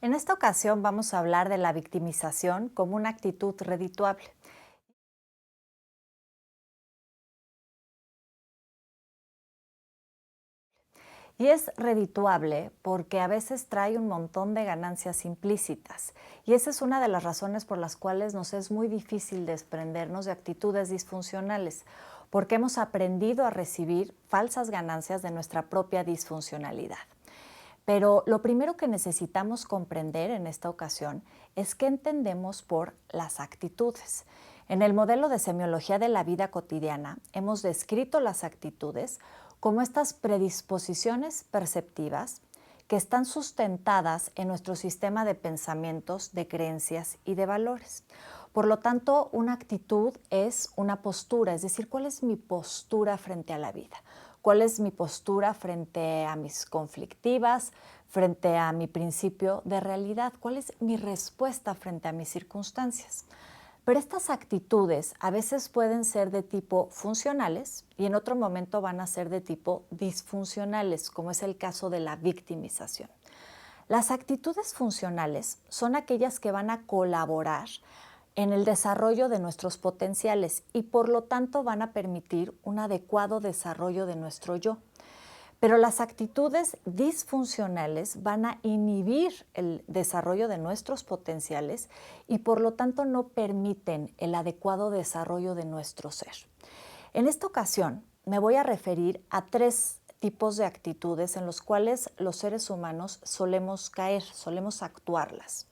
En esta ocasión vamos a hablar de la victimización como una actitud redituable. Y es redituable porque a veces trae un montón de ganancias implícitas. Y esa es una de las razones por las cuales nos es muy difícil desprendernos de actitudes disfuncionales, porque hemos aprendido a recibir falsas ganancias de nuestra propia disfuncionalidad. Pero lo primero que necesitamos comprender en esta ocasión es qué entendemos por las actitudes. En el modelo de semiología de la vida cotidiana hemos descrito las actitudes como estas predisposiciones perceptivas que están sustentadas en nuestro sistema de pensamientos, de creencias y de valores. Por lo tanto, una actitud es una postura, es decir, ¿cuál es mi postura frente a la vida? ¿Cuál es mi postura frente a mis conflictivas, frente a mi principio de realidad? ¿Cuál es mi respuesta frente a mis circunstancias? Pero estas actitudes a veces pueden ser de tipo funcionales y en otro momento van a ser de tipo disfuncionales, como es el caso de la victimización. Las actitudes funcionales son aquellas que van a colaborar en el desarrollo de nuestros potenciales y por lo tanto van a permitir un adecuado desarrollo de nuestro yo. Pero las actitudes disfuncionales van a inhibir el desarrollo de nuestros potenciales y por lo tanto no permiten el adecuado desarrollo de nuestro ser. En esta ocasión me voy a referir a tres tipos de actitudes en los cuales los seres humanos solemos caer, solemos actuarlas.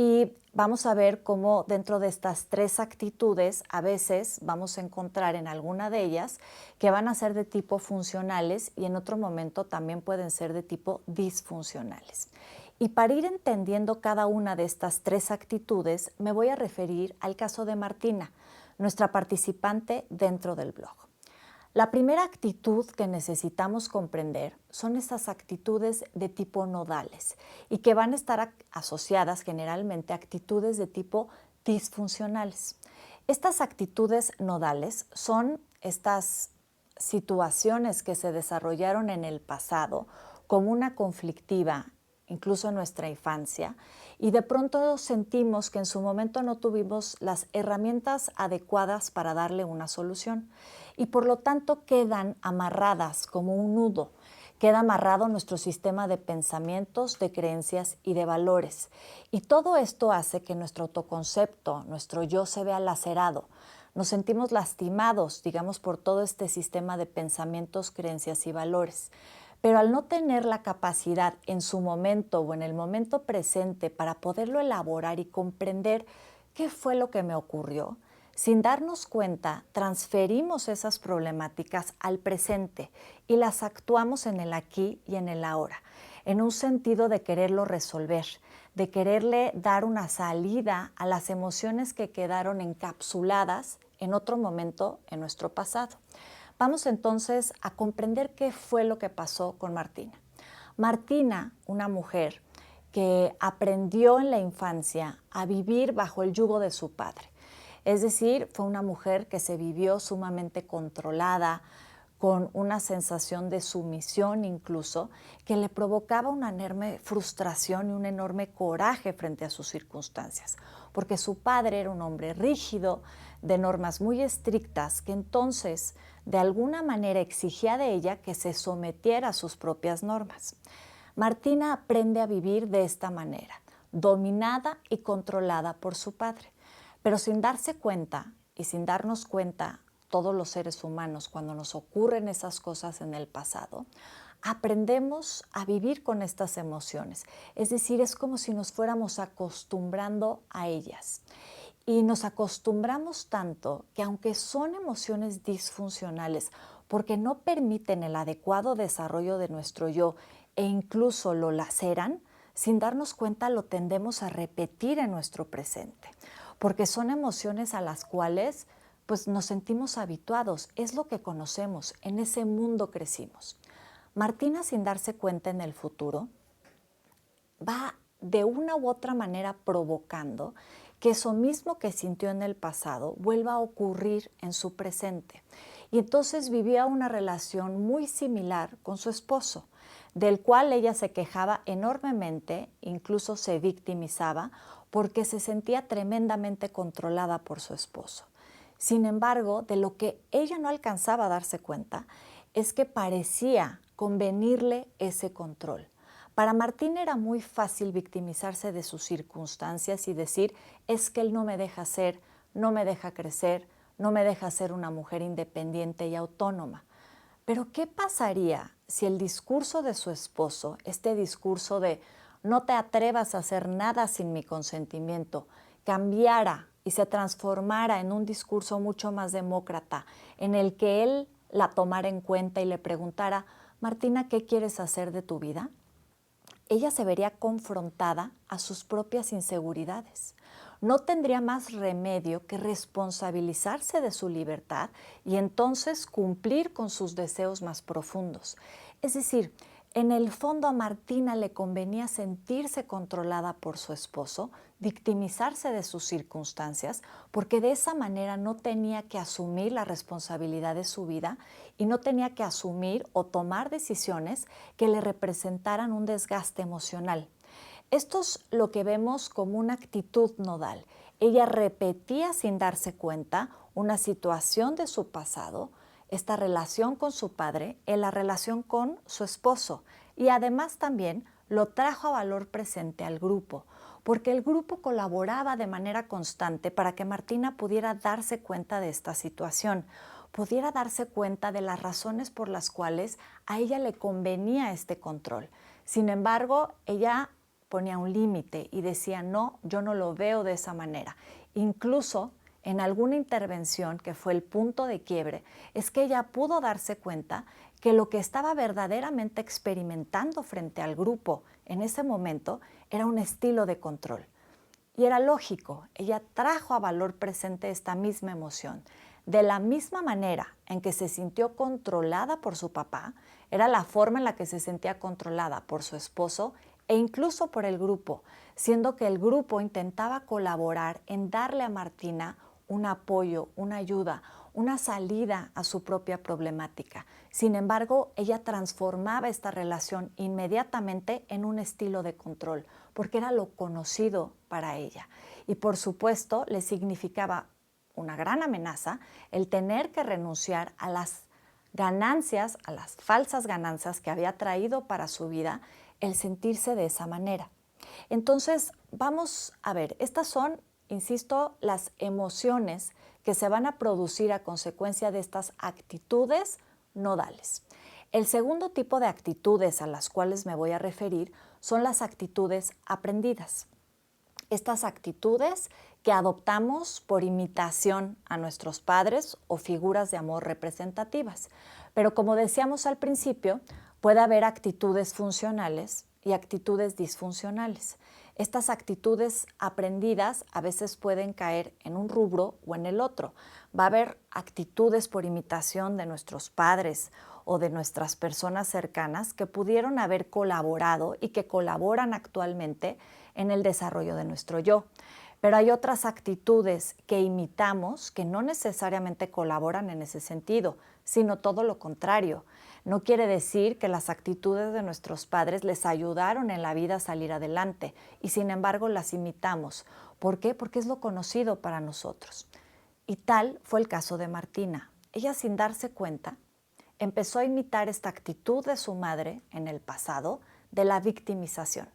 Y vamos a ver cómo dentro de estas tres actitudes a veces vamos a encontrar en alguna de ellas que van a ser de tipo funcionales y en otro momento también pueden ser de tipo disfuncionales. Y para ir entendiendo cada una de estas tres actitudes, me voy a referir al caso de Martina, nuestra participante dentro del blog. La primera actitud que necesitamos comprender son estas actitudes de tipo nodales y que van a estar asociadas generalmente a actitudes de tipo disfuncionales. Estas actitudes nodales son estas situaciones que se desarrollaron en el pasado como una conflictiva, incluso en nuestra infancia, y de pronto sentimos que en su momento no tuvimos las herramientas adecuadas para darle una solución y por lo tanto quedan amarradas como un nudo. Queda amarrado nuestro sistema de pensamientos, de creencias y de valores. Y todo esto hace que nuestro autoconcepto, nuestro yo se vea lacerado. Nos sentimos lastimados, digamos, por todo este sistema de pensamientos, creencias y valores. Pero al no tener la capacidad en su momento o en el momento presente para poderlo elaborar y comprender qué fue lo que me ocurrió, sin darnos cuenta, transferimos esas problemáticas al presente y las actuamos en el aquí y en el ahora, en un sentido de quererlo resolver, de quererle dar una salida a las emociones que quedaron encapsuladas en otro momento en nuestro pasado. Vamos entonces a comprender qué fue lo que pasó con Martina. Martina, una mujer que aprendió en la infancia a vivir bajo el yugo de su padre. Es decir, fue una mujer que se vivió sumamente controlada, con una sensación de sumisión incluso, que le provocaba una enorme frustración y un enorme coraje frente a sus circunstancias, porque su padre era un hombre rígido, de normas muy estrictas, que entonces de alguna manera exigía de ella que se sometiera a sus propias normas. Martina aprende a vivir de esta manera, dominada y controlada por su padre, pero sin darse cuenta y sin darnos cuenta todos los seres humanos cuando nos ocurren esas cosas en el pasado, aprendemos a vivir con estas emociones. Es decir, es como si nos fuéramos acostumbrando a ellas. Y nos acostumbramos tanto que aunque son emociones disfuncionales, porque no permiten el adecuado desarrollo de nuestro yo e incluso lo laceran, sin darnos cuenta lo tendemos a repetir en nuestro presente, porque son emociones a las cuales pues nos sentimos habituados, es lo que conocemos, en ese mundo crecimos. Martina, sin darse cuenta en el futuro, va de una u otra manera provocando que eso mismo que sintió en el pasado vuelva a ocurrir en su presente. y entonces vivía una relación muy similar con su esposo, del cual ella se quejaba enormemente, incluso se victimizaba, porque se sentía tremendamente controlada por su esposo. Sin embargo, de lo que ella no alcanzaba a darse cuenta es que parecía convenirle ese control. Para Martín era muy fácil victimizarse de sus circunstancias y decir, es que él no me deja ser, no me deja crecer, no me deja ser una mujer independiente y autónoma. Pero ¿qué pasaría si el discurso de su esposo, este discurso de no te atrevas a hacer nada sin mi consentimiento, cambiara y se transformara en un discurso mucho más demócrata, en el que él la tomara en cuenta y le preguntara, Martina, ¿qué quieres hacer de tu vida? Ella se vería confrontada a sus propias inseguridades. No tendría más remedio que responsabilizarse de su libertad y entonces cumplir con sus deseos más profundos. Es decir, en el fondo a Martina le convenía sentirse controlada por su esposo, victimizarse de sus circunstancias, porque de esa manera no tenía que asumir la responsabilidad de su vida y no tenía que asumir o tomar decisiones que le representaran un desgaste emocional. Esto es lo que vemos como una actitud nodal. Ella repetía sin darse cuenta una situación de su pasado, esta relación con su padre, en la relación con su esposo, y además también lo trajo a valor presente al grupo, porque el grupo colaboraba de manera constante para que Martina pudiera darse cuenta de esta situación, pudiera darse cuenta de las razones por las cuales a ella le convenía este control. Sin embargo, ella ponía un límite y decía, no, yo no lo veo de esa manera. Incluso en alguna intervención que fue el punto de quiebre, es que ella pudo darse cuenta que lo que estaba verdaderamente experimentando frente al grupo en ese momento era un estilo de control. Y era lógico, ella trajo a valor presente esta misma emoción. De la misma manera en que se sintió controlada por su papá, era la forma en la que se sentía controlada por su esposo e incluso por el grupo, siendo que el grupo intentaba colaborar en darle a Martina un apoyo, una ayuda, una salida a su propia problemática. Sin embargo, ella transformaba esta relación inmediatamente en un estilo de control, porque era lo conocido para ella. Y por supuesto, le significaba una gran amenaza el tener que renunciar a las ganancias, a las falsas ganancias que había traído para su vida el sentirse de esa manera. Entonces, vamos a ver, estas son, insisto, las emociones que se van a producir a consecuencia de estas actitudes nodales. El segundo tipo de actitudes a las cuales me voy a referir son las actitudes aprendidas. Estas actitudes que adoptamos por imitación a nuestros padres o figuras de amor representativas. Pero como decíamos al principio, puede haber actitudes funcionales y actitudes disfuncionales. Estas actitudes aprendidas a veces pueden caer en un rubro o en el otro. Va a haber actitudes por imitación de nuestros padres o de nuestras personas cercanas que pudieron haber colaborado y que colaboran actualmente en el desarrollo de nuestro yo. Pero hay otras actitudes que imitamos que no necesariamente colaboran en ese sentido, sino todo lo contrario. No quiere decir que las actitudes de nuestros padres les ayudaron en la vida a salir adelante y sin embargo las imitamos. ¿Por qué? Porque es lo conocido para nosotros. Y tal fue el caso de Martina. Ella, sin darse cuenta, empezó a imitar esta actitud de su madre en el pasado de la victimización.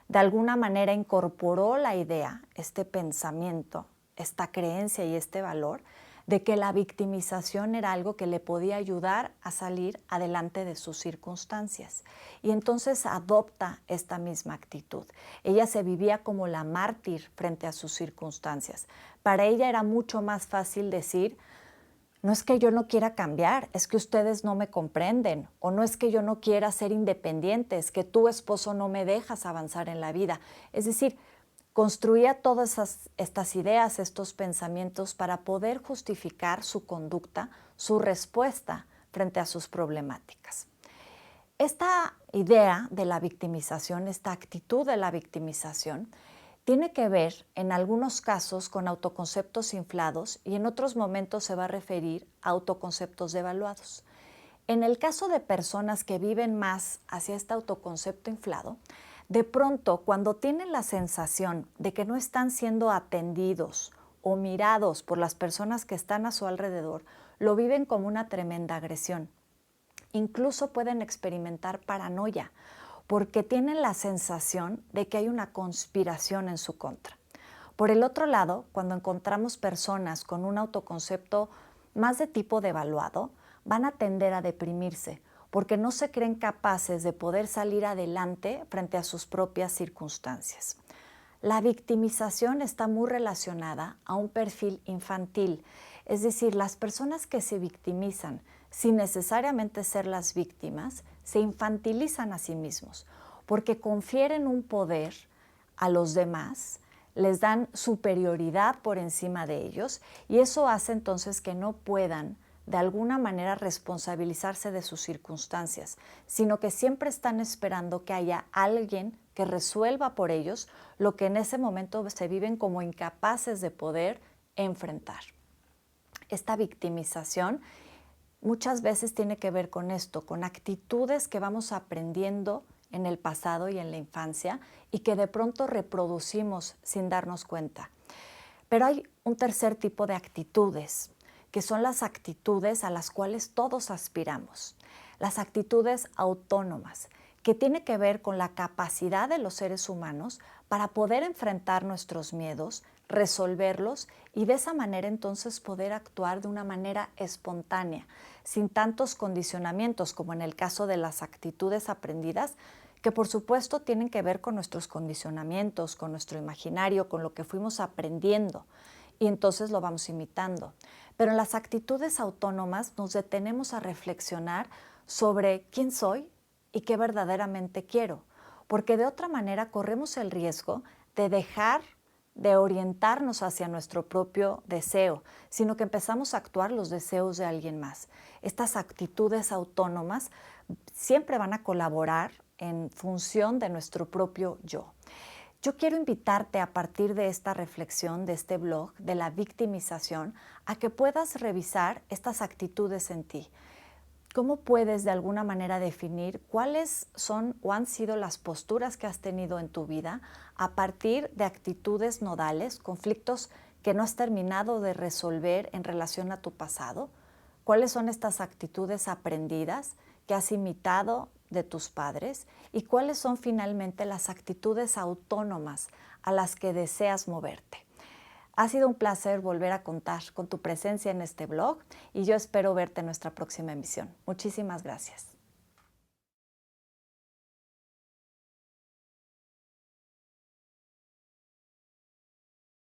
De alguna manera incorporó la idea, este pensamiento, esta creencia y este valor de que la victimización era algo que le podía ayudar a salir adelante de sus circunstancias. Y entonces adopta esta misma actitud. Ella se vivía como la mártir frente a sus circunstancias. Para ella era mucho más fácil decir, no es que yo no quiera cambiar, es que ustedes no me comprenden, o no es que yo no quiera ser independiente, es que tu esposo no me dejas avanzar en la vida. Es decir, construía todas estas ideas, estos pensamientos para poder justificar su conducta, su respuesta frente a sus problemáticas. Esta idea de la victimización, esta actitud de la victimización, Tiene que ver, en algunos casos, con autoconceptos inflados y en otros momentos se va a referir a autoconceptos devaluados. En el caso de personas que viven más hacia este autoconcepto inflado, de pronto, cuando tienen la sensación de que no están siendo atendidos o mirados por las personas que están a su alrededor, lo viven como una tremenda agresión. Incluso pueden experimentar paranoia porque tienen la sensación de que hay una conspiración en su contra. Por el otro lado, cuando encontramos personas con un autoconcepto más de tipo devaluado, van a tender a deprimirse porque no se creen capaces de poder salir adelante frente a sus propias circunstancias. La victimización está muy relacionada a un perfil infantil, es decir, las personas que se victimizan sin necesariamente ser las víctimas, se infantilizan a sí mismos, porque confieren un poder a los demás, les dan superioridad por encima de ellos y eso hace entonces que no puedan de alguna manera responsabilizarse de sus circunstancias, sino que siempre están esperando que haya alguien que resuelva por ellos lo que en ese momento se viven como incapaces de poder enfrentar. Esta victimización muchas veces tiene que ver con esto, con actitudes que vamos aprendiendo en el pasado y en la infancia y que de pronto reproducimos sin darnos cuenta. Pero hay un tercer tipo de actitudes, que son las actitudes a las cuales todos aspiramos, las actitudes autónomas, que tiene que ver con la capacidad de los seres humanos para poder enfrentar nuestros miedos, resolverlos y de esa manera entonces poder actuar de una manera espontánea, sin tantos condicionamientos como en el caso de las actitudes aprendidas, que por supuesto tienen que ver con nuestros condicionamientos, con nuestro imaginario, con lo que fuimos aprendiendo y entonces lo vamos imitando. Pero en las actitudes autónomas nos detenemos a reflexionar sobre quién soy y qué verdaderamente quiero, porque de otra manera corremos el riesgo de dejar de orientarnos hacia nuestro propio deseo, sino que empezamos a actuar los deseos de alguien más. Estas actitudes autónomas siempre van a colaborar en función de nuestro propio yo. Yo quiero invitarte a partir de esta reflexión, de este blog, de la victimización, a que puedas revisar estas actitudes en ti. ¿Cómo puedes de alguna manera definir cuáles son o han sido las posturas que has tenido en tu vida a partir de actitudes nodales, conflictos que no has terminado de resolver en relación a tu pasado? ¿Cuáles son estas actitudes aprendidas que has imitado de tus padres? ¿Y cuáles son finalmente las actitudes autónomas a las que deseas moverte? Ha sido un placer volver a contar con tu presencia en este blog y yo espero verte en nuestra próxima emisión. Muchísimas gracias.